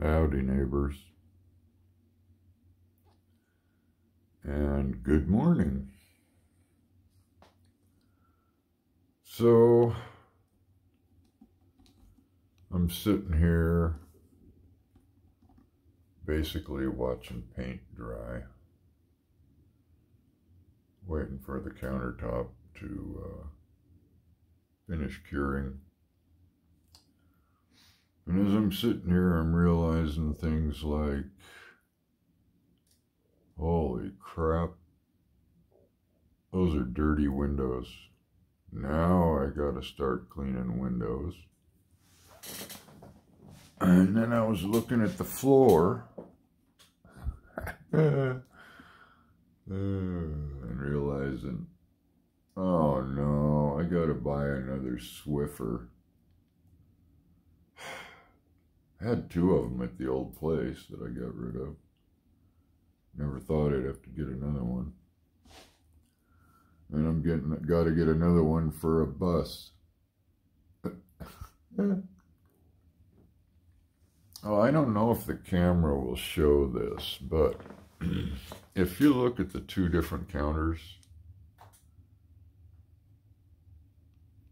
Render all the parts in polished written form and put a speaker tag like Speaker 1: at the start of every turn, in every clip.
Speaker 1: Howdy, neighbors, and good morning. So, I'm sitting here basically watching paint dry, waiting for the countertop to finish curing. And as I'm sitting here, I'm realizing things like, holy crap, those are dirty windows. Now I gotta start cleaning windows. And then I was looking at the floor and realizing, oh no, I gotta buy another Swiffer. I had two of them at the old place that I got rid of. Never thought I'd have to get another one. And I'm gotta get another one for a bus. Oh, I don't know if the camera will show this, but if you look at the two different counters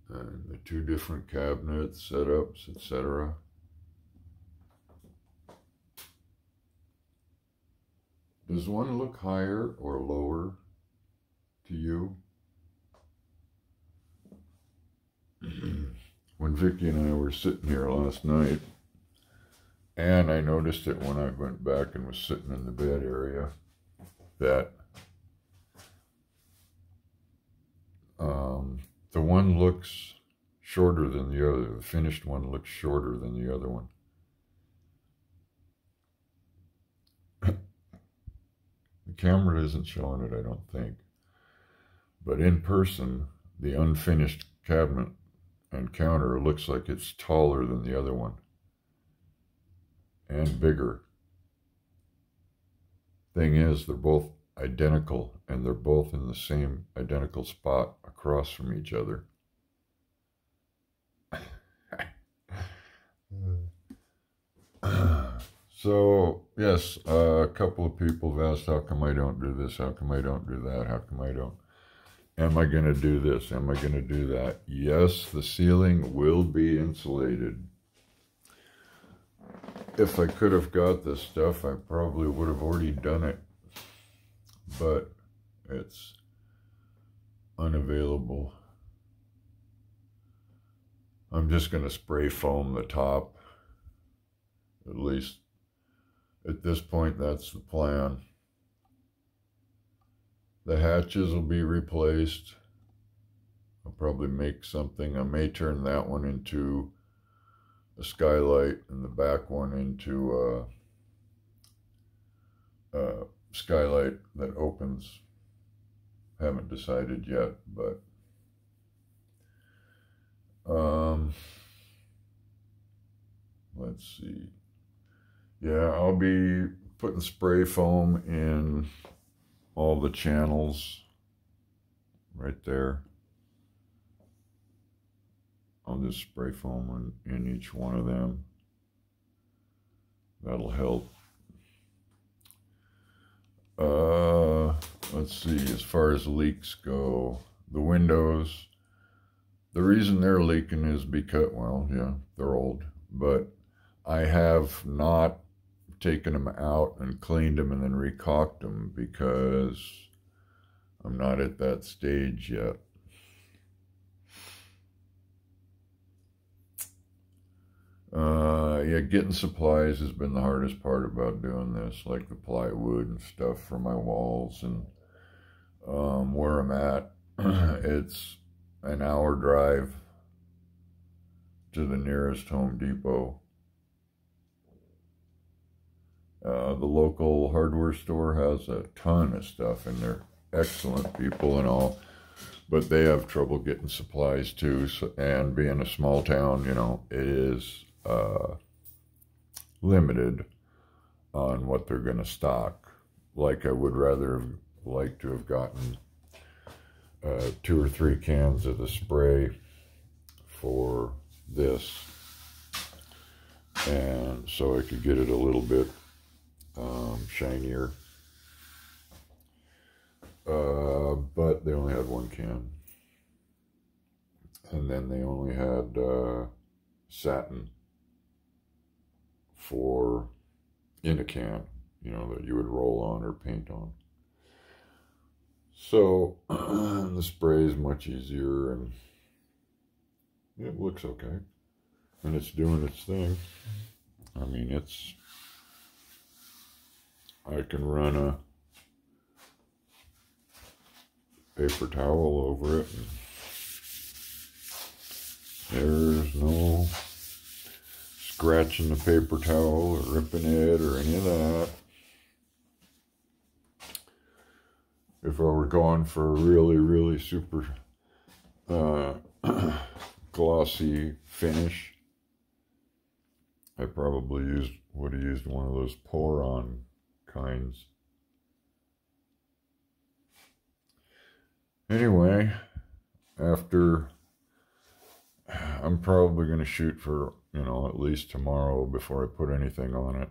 Speaker 1: and the two different cabinets, setups, etc., does one look higher or lower to you? When Vicki and I were sitting here last night, and I noticed it when I went back and was sitting in the bed area, that the one looks shorter than the other. The finished one looks shorter than the other one. The camera isn't showing it, I don't think. But in person, the unfinished cabinet and counter looks like it's taller than the other one. And bigger. Thing is, they're both identical, and they're both in the same identical spot across from each other. So, yes, a couple of people have asked, how come I don't do this? How come I don't do that? How come I don't? Am I going to do this? Am I going to do that? Yes, the ceiling will be insulated. If I could have got this stuff, I probably would have already done it. But it's unavailable. I'm just going to spray foam the top. At least at this point, that's the plan. The hatches will be replaced. I'll probably make something. I may turn that one into a skylight and the back one into a skylight that opens. Haven't decided yet, but let's see. Yeah, I'll be putting spray foam in all the channels right there. I'll just spray foam in each one of them. That'll help. Let's see, as far as leaks go, the windows, the reason they're leaking is because, well, yeah, they're old, but I have not taken them out and cleaned them and then recaulked them because I'm not at that stage yet. Yeah, getting supplies has been the hardest part about doing this, like the plywood and stuff for my walls. And where I'm at, it's an hour drive to the nearest Home Depot. The local hardware store has a ton of stuff, and they're excellent people and all, but they have trouble getting supplies too. So, and being a small town, you know, it is limited on what they're going to stock. Like I would rather have liked to have gotten 2 or 3 cans of the spray for this. and so I could get it a little bit shinier. But they only had one can, and then they only had satin in a can, you know, that you would roll on or paint on. So the spray is much easier, and it looks okay, and it's doing its thing. I mean, I can run a paper towel over it, and there's no scratching the paper towel or ripping it or any of that. If I were going for a really, really super glossy finish, I probably would have used one of those pour-on kinds. Anyway, I'm probably going to shoot for, you know, at least tomorrow before I put anything on it.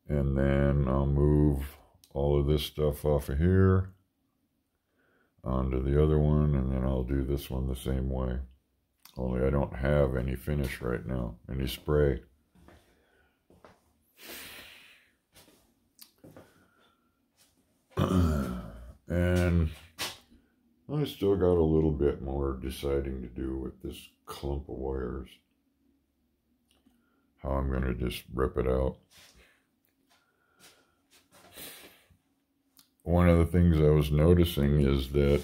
Speaker 1: And then I'll move all of this stuff off of here onto the other one, and then I'll do this one the same way. Only I don't have any finish right now, any spray. And I still got a little bit more deciding to do with this clump of wires. How I'm going to just rip it out. One of the things I was noticing is that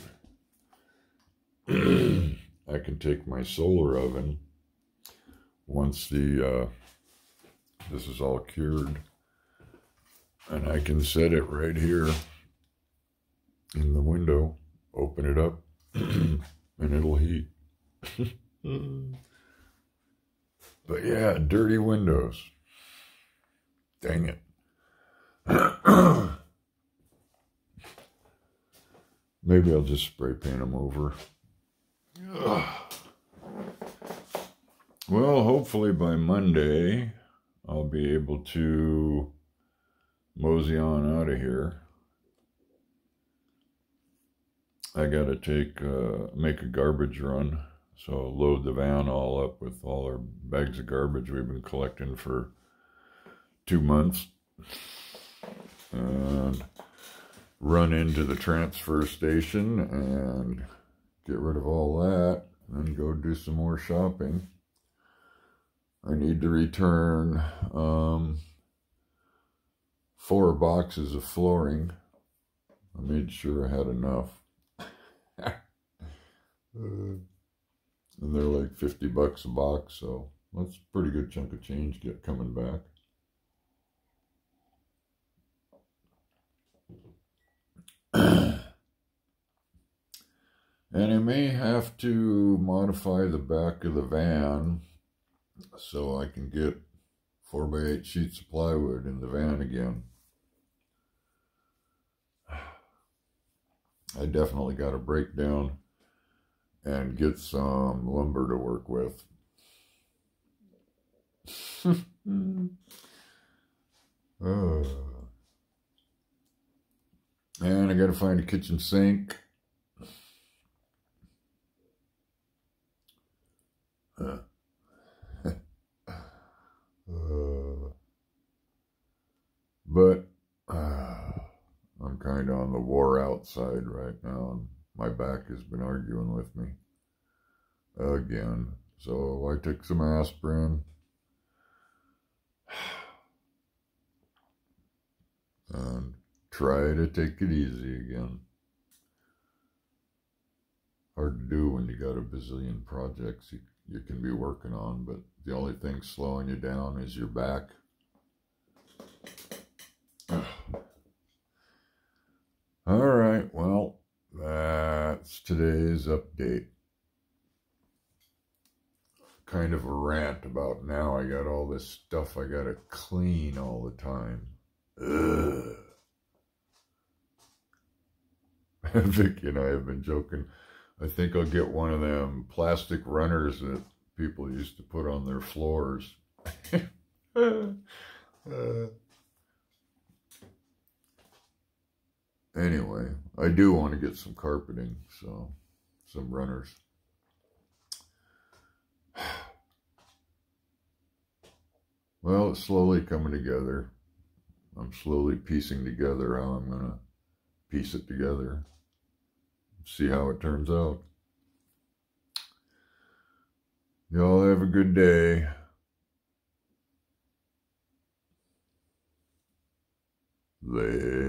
Speaker 1: I can take my solar oven once this is all cured, and I can set it right here in the window, open it up, and it'll heat. But yeah, dirty windows. Dang it. Maybe I'll just spray paint them over. Well, hopefully by Monday, I'll be able to mosey on out of here. I gotta make a garbage run, so load the van all up with all our bags of garbage we've been collecting for 2 months, and run into the transfer station and get rid of all that, and then go do some more shopping. I need to return 4 boxes of flooring. I made sure I had enough. And they're like $50 a box, so that's a pretty good chunk of change coming back. And I may have to modify the back of the van so I can get 4x8 sheets of plywood in the van again. I definitely got to break down and get some lumber to work with. And I got to find a kitchen sink. But I'm kind of on the wore out side right now, and my back has been arguing with me again. So I took some aspirin and try to take it easy again. Hard to do when you got a bazillion projects you can be working on, but the only thing slowing you down is your back. All right, well, that's today's update. Kind of a rant about now I got all this stuff I gotta clean all the time. Ugh. Vicky and I have been joking. I think I'll get one of them plastic runners that people used to put on their floors. Anyway, I do want to get some carpeting, so some runners. Well, it's slowly coming together. I'm slowly piecing together how I'm going to piece it together. See how it turns out. Y'all have a good day. Later.